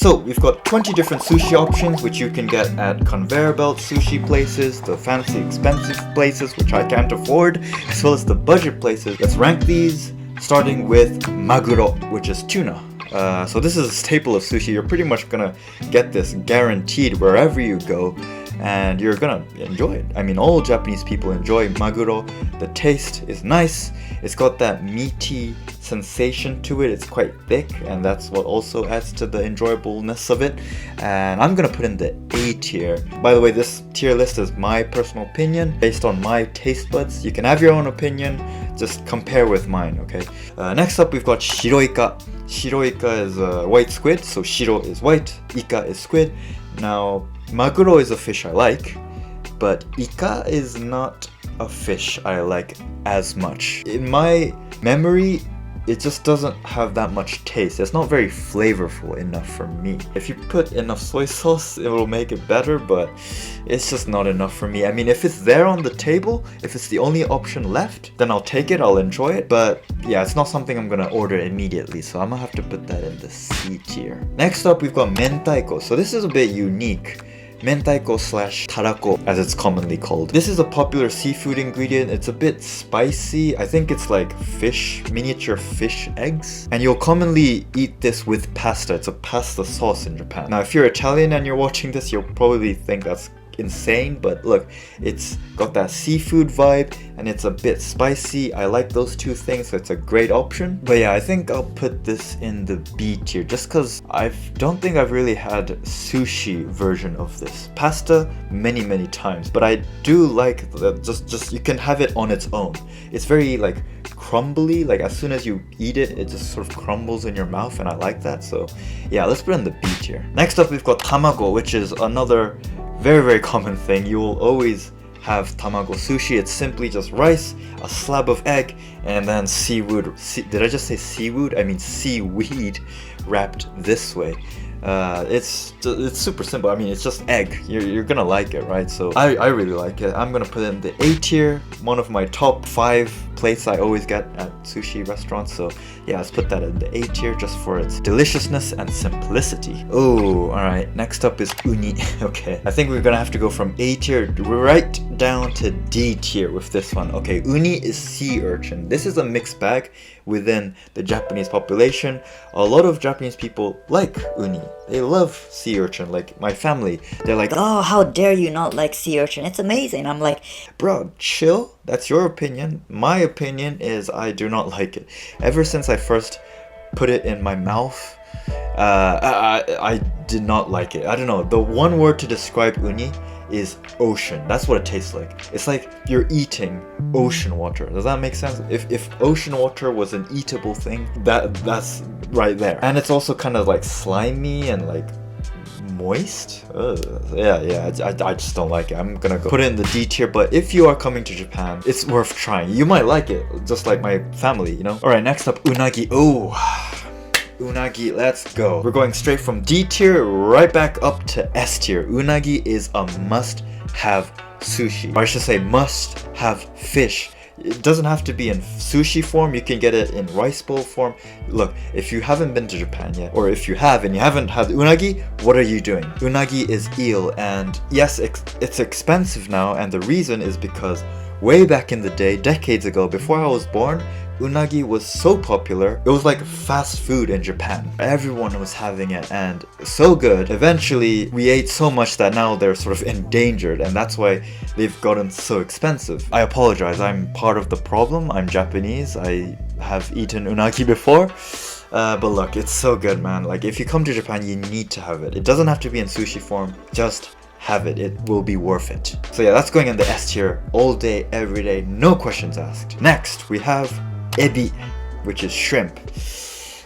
So we've got 20 different sushi options which you can get at conveyor belt sushi places, the fancy expensive places which I can't afford, as well as the budget places. Let's rank these, starting with Maguro, which is tuna. So this is a staple of sushi. You're pretty much gonna get this guaranteed wherever you go, and you're gonna enjoy it. I mean, all Japanese people enjoy Maguro. The taste is nice. It's got that meaty sensation to it. It's quite thick, and that's what also adds to the enjoyableness of it. And I'm gonna put in the A tier. By the way, this tier list is my personal opinion based on my taste buds. You can have your own opinion, just compare with mine, okay? Next up, we've got Shiroika. Shiroika is white squid, so Shiro is white, Ika is squid. Now, Maguro is a fish I like, but Ika is not a fish I like as much. In my memory, it just doesn't have that much taste. It's not very flavorful enough for me. If you put enough soy sauce, it will make it better, but it's just not enough for me. I mean, if it's there on the table, if it's the only option left, then I'll take it, I'll enjoy it. But yeah, it's not something I'm gonna order immediately, so I'm gonna have to put that in the C tier. Next up, we've got Mentaiko. So this is a bit unique. Mentaiko slash Tarako, as it's commonly called. This is a popular seafood ingredient. It's a bit spicy. I think it's like fish, miniature fish eggs. And you'll commonly eat this with pasta. It's a pasta sauce in Japan. Now, if you're Italian and you're watching this, you'll probably think that's insane, but look, it's got that seafood vibe and it's a bit spicy. I like those two things, so it's a great option. But yeah, I think I'll put this in the B tier just because I don't think I've really had sushi version of this. Pasta many times, but I do like that. Just you can have it on its own. It's very like crumbly, like as soon as you eat it, it just sort of crumbles in your mouth, and I like that. So yeah, let's put it in the B tier. Next up, we've got Tamago, which is another very common thing. You will always have tamago sushi. It's simply just rice, a slab of egg, and then seaweed. Did I just say seaweed? I mean seaweed wrapped this way. It's super simple. I mean, it's just egg. You're gonna like it, right? So I really like it. I'm gonna put it in the A tier. One of my top 5 plates I always get at sushi restaurants. So yeah, let's put that in the A tier just for its deliciousness and simplicity. Oh, alright. Next up is uni. Okay, I think we're gonna have to go from A tier right down to D tier with this one. Okay, uni is sea urchin. This is a mixed bag within the Japanese population. A lot of Japanese people like uni. They love sea urchin. Like my family, they're like, "Oh, how dare you not like sea urchin? It's amazing." I'm like, bro, chill. That's your opinion. My opinion is I do not like it. Ever since I first put it in my mouth, I did not like it. I don't know. The one word to describe uni is ocean. That's what it tastes like. It's like you're eating ocean water. Does that make sense? If ocean water was an eatable thing, that's right there. And it's also kind of like slimy and like moist. Yeah, I just don't like it. I'm gonna go put it in the D tier, but if you are coming to Japan, it's worth trying. You might like it, just like my family, you know? Alright, next up, unagi. Oh, unagi, let's go. We're going straight from D tier right back up to S tier. Unagi is a must-have sushi. Or I should say must-have fish. It doesn't have to be in sushi form. You can get it in rice bowl form. Look, if you haven't been to Japan yet, or if you have and you haven't had unagi, what are you doing? Unagi is eel, and yes, it's expensive now, and the reason is because way back in the day, decades ago, before I was born, unagi was so popular. It was like fast food in Japan. Everyone was having it, and so good. Eventually, we ate so much that now they're sort of endangered, and that's why they've gotten so expensive. I apologize, I'm part of the problem. I'm Japanese. I have eaten unagi before. But look, it's so good, man. Like, if you come to Japan, you need to have it. It doesn't have to be in sushi form. Just have it. It will be worth it. So yeah, that's going in the S tier all day, every day, no questions asked. Next, we have ebi, which is shrimp.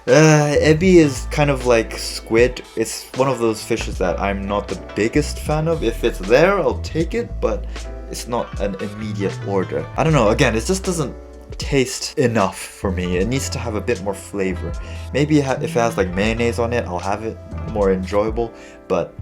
Ebi is kind of like squid. It's one of those fishes that I'm not the biggest fan of. If it's there, I'll take it, but it's not an immediate order. I don't know, again, it just doesn't taste enough for me. It needs to have a bit more flavor. Maybe if it has like mayonnaise on it, I'll have it more enjoyable, but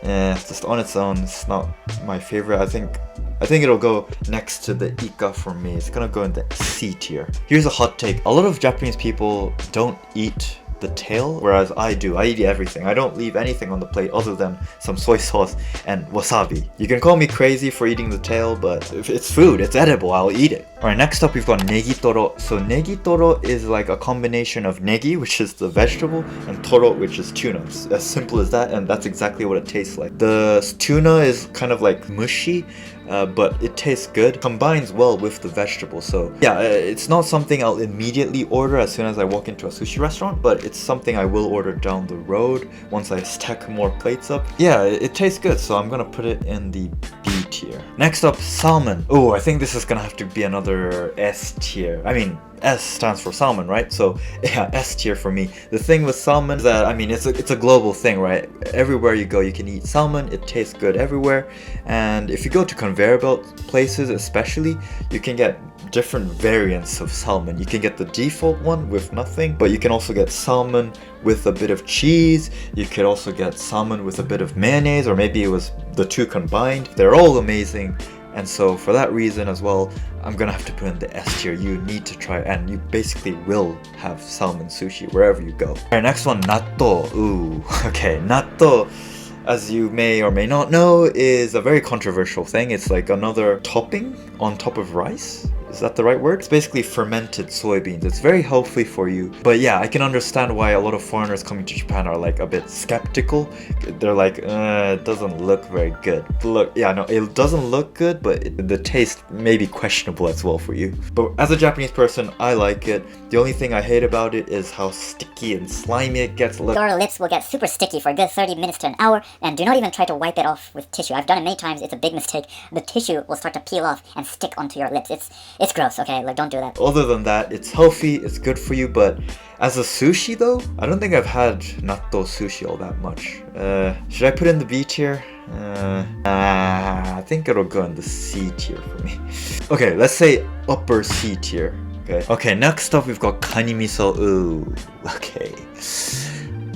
just on its own, it's not my favorite. I think it'll go next to the Ika for me. It's gonna go in the C tier. Here's a hot take. A lot of Japanese people don't eat the tail, whereas I do. I eat everything. I don't leave anything on the plate other than some soy sauce and wasabi. You can call me crazy for eating the tail, but if it's food, it's edible, I'll eat it. Alright, next up we've got Negi Toro. So Negi Toro is like a combination of Negi, which is the vegetable, and Toro, which is tuna. It's as simple as that, and that's exactly what it tastes like. The tuna is kind of like mushy, but it tastes good. Combines well with the vegetable. So yeah, it's not something I'll immediately order as soon as I walk into a sushi restaurant, but it's something I will order down the road once I stack more plates up. Yeah, it tastes good, so I'm gonna put it in the B tier. Next up, salmon. Oh, I think this is gonna have to be another S tier. I mean, S stands for salmon, right? So yeah, S tier for me. The thing with salmon is that, I mean, it's a global thing, right? Everywhere you go, you can eat salmon. It tastes good everywhere. And if you go to conveyor belt places especially, you can get different variants of salmon. You can get the default one with nothing, but you can also get salmon with a bit of cheese. You could also get salmon with a bit of mayonnaise, or maybe it was the two combined. They're all amazing. And so for that reason as well, I'm gonna have to put in the S tier. You need to try, and you basically will have salmon sushi wherever you go. Alright, next one, natto. Ooh, okay, natto, as you may or may not know, is a very controversial thing. It's like another topping on top of rice. Is that the right word? It's basically fermented soybeans. It's very healthy for you. But yeah, I can understand why a lot of foreigners coming to Japan are like a bit skeptical. They're like, it doesn't look very good. Look, yeah, no, it doesn't look good, but the taste may be questionable as well for you. But as a Japanese person, I like it. The only thing I hate about it is how sticky and slimy it gets. Look, Your lips will get super sticky for a good 30 minutes to an hour, and do not even try to wipe it off with tissue. I've done it many times. It's a big mistake. The tissue will start to peel off and stick onto your lips. It's gross, okay? Like, don't do that. other than that, it's healthy, it's good for you, but as a sushi though, I don't think I've had natto sushi all that much. Should I put in the B tier? I think it'll go in the C tier for me. Okay, let's say upper C tier. Okay, next up we've got Kani Miso. Ooh, okay.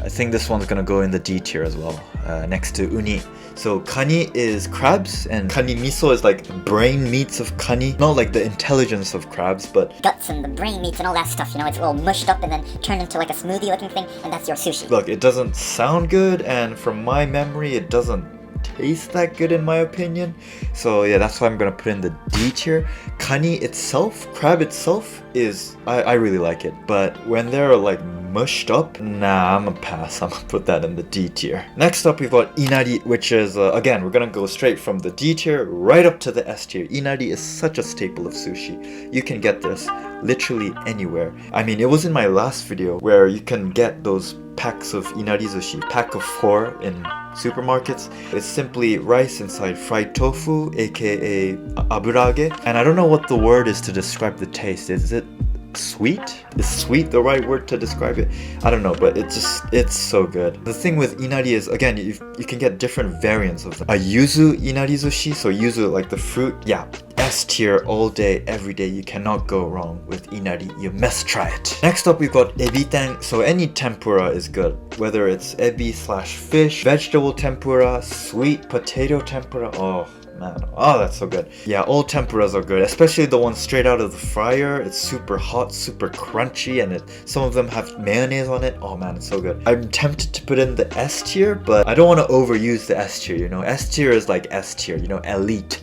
I think this one's gonna go in the D tier as well, next to uni. So Kani is crabs, and Kani Miso is like brain meats of Kani. Not like the intelligence of crabs, but Guts and the brain meats and all that stuff, you know, it's all mushed up and then turned into like a smoothie looking thing, and that's your sushi. look, it doesn't sound good, and from my memory, it doesn't taste that good in my opinion. So yeah, that's why I'm gonna put in the D tier. Kani itself, crab itself, is I really like it, but when they're like mushed up, nah, I'm gonna pass. I'm gonna put that in the D tier. Next up we've got Inari, which is again, we're gonna go straight from the D tier right up to the S tier. Inari is such a staple of sushi. You can get this literally anywhere. I mean, it was in my last video where you can get those packs of Inari sushi, pack of 4 in supermarkets. It's simply rice inside fried tofu, aka aburage, and I don't know what the word is to describe the taste. Is it sweet? Is sweet the right word to describe it? I don't know, but it's so good. The thing with Inari is, again, you can get different variants of them. A yuzu Inari sushi, so yuzu like the fruit. Yeah, S tier all day, every day. You cannot go wrong with Inari. You must try it. Next up we've got ebiten. So any tempura is good, whether it's ebi slash fish, vegetable tempura, sweet potato tempura. Oh man, oh, that's so good. Yeah, all tempuras are good, especially the ones straight out of the fryer. It's super hot, super crunchy, and some of them have mayonnaise on it. Oh man, it's so good. I'm tempted to put in the S tier, but I don't want to overuse the S tier, you know. S tier is like S tier, you know, elite,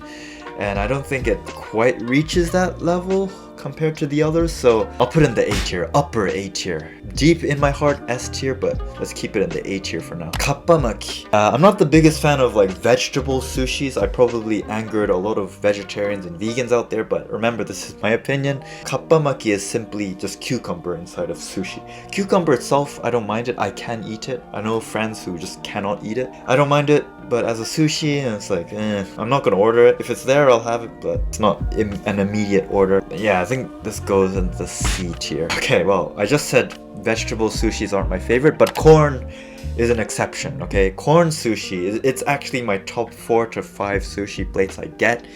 and I don't think it quite reaches that level compared to the others, so I'll put in the A tier, upper A tier. Deep in my heart, S tier, but let's keep it in the A tier for now. Kappa Maki. I'm not the biggest fan of like vegetable sushis. I probably angered a lot of vegetarians and vegans out there, but remember, this is my opinion. Kappa Maki is simply just cucumber inside of sushi. Cucumber itself, I don't mind it. I can eat it. I know friends who just cannot eat it. I don't mind it, but as a sushi, it's like, I'm not gonna order it. If it's there, I'll have it, but it's not an immediate order. Yeah, I think this goes in the C tier. Okay, well, I just said vegetable sushis aren't my favorite, but corn is an exception, okay? Corn sushi, it's actually my top 4 to 5 sushi plates I get.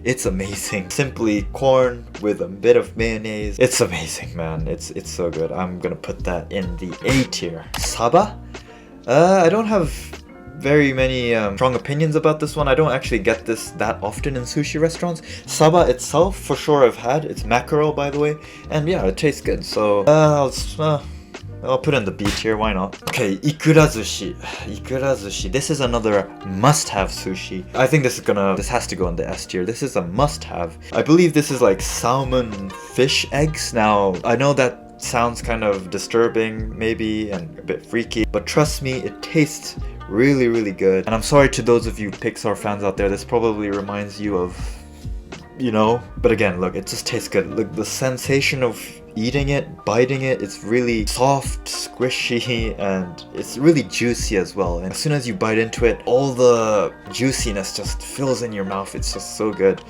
It's amazing. Simply corn with a bit of mayonnaise. It's amazing, man. It's so good. I'm gonna put that in the A tier. Saba? I don't have very many strong opinions about this one. I don't actually get this that often in sushi restaurants. Saba itself, for sure I've had. It's mackerel, by the way. And yeah, it tastes good. So, I'll put it in the B tier, why not? Okay, Ikura Sushi. Ikura Sushi. This is another must-have sushi. I think this has to go in the S tier. This is a must-have. I believe this is like salmon fish eggs. Now, I know that sounds kind of disturbing maybe and a bit freaky, but trust me, it tastes really, really good. And I'm sorry to those of you Pixar fans out there, this probably reminds you of, you know, but again, look, it just tastes good. Look, the sensation of eating it, biting it, it's really soft, squishy, and it's really juicy as well. And as soon as you bite into it, all the juiciness just fills in your mouth. It's just so good.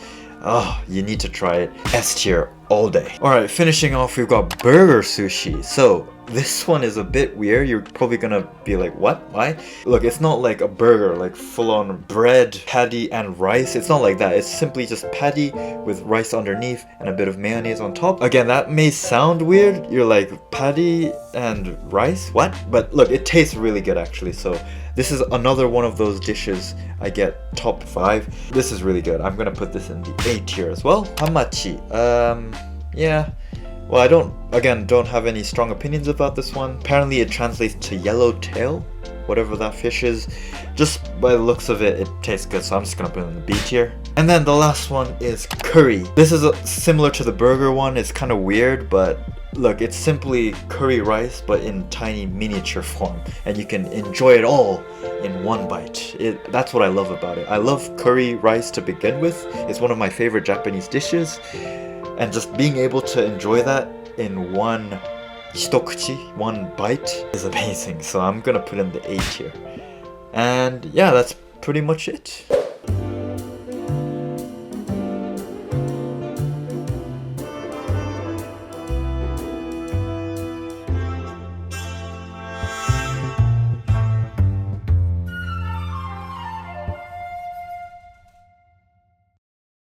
Oh, you need to try it. S tier all day. Alright, finishing off, we've got burger sushi. So this one is a bit weird. You're probably gonna be like, what? Why? Look, it's not like a burger, like full-on bread, patty, and rice. It's not like that. It's simply just patty with rice underneath and a bit of mayonnaise on top. Again, that may sound weird. You're like, patty and rice? What? But look, it tastes really good actually. So this is another one of those dishes I get top 5. This is really good. I'm gonna put this in the A tier as well. Hamachi. Yeah. Well, I don't have any strong opinions about this one. Apparently it translates to yellowtail, whatever that fish is. Just by the looks of it, it tastes good, so I'm just gonna put it in the B tier. And then the last one is curry. This is similar to the burger one. It's kind of weird, but look, it's simply curry rice, but in tiny miniature form. And you can enjoy it all in one bite. That's what I love about it. I love curry rice to begin with. It's one of my favorite Japanese dishes. And just being able to enjoy that in one bite is amazing. So I'm gonna put in the A tier. And yeah, that's pretty much it.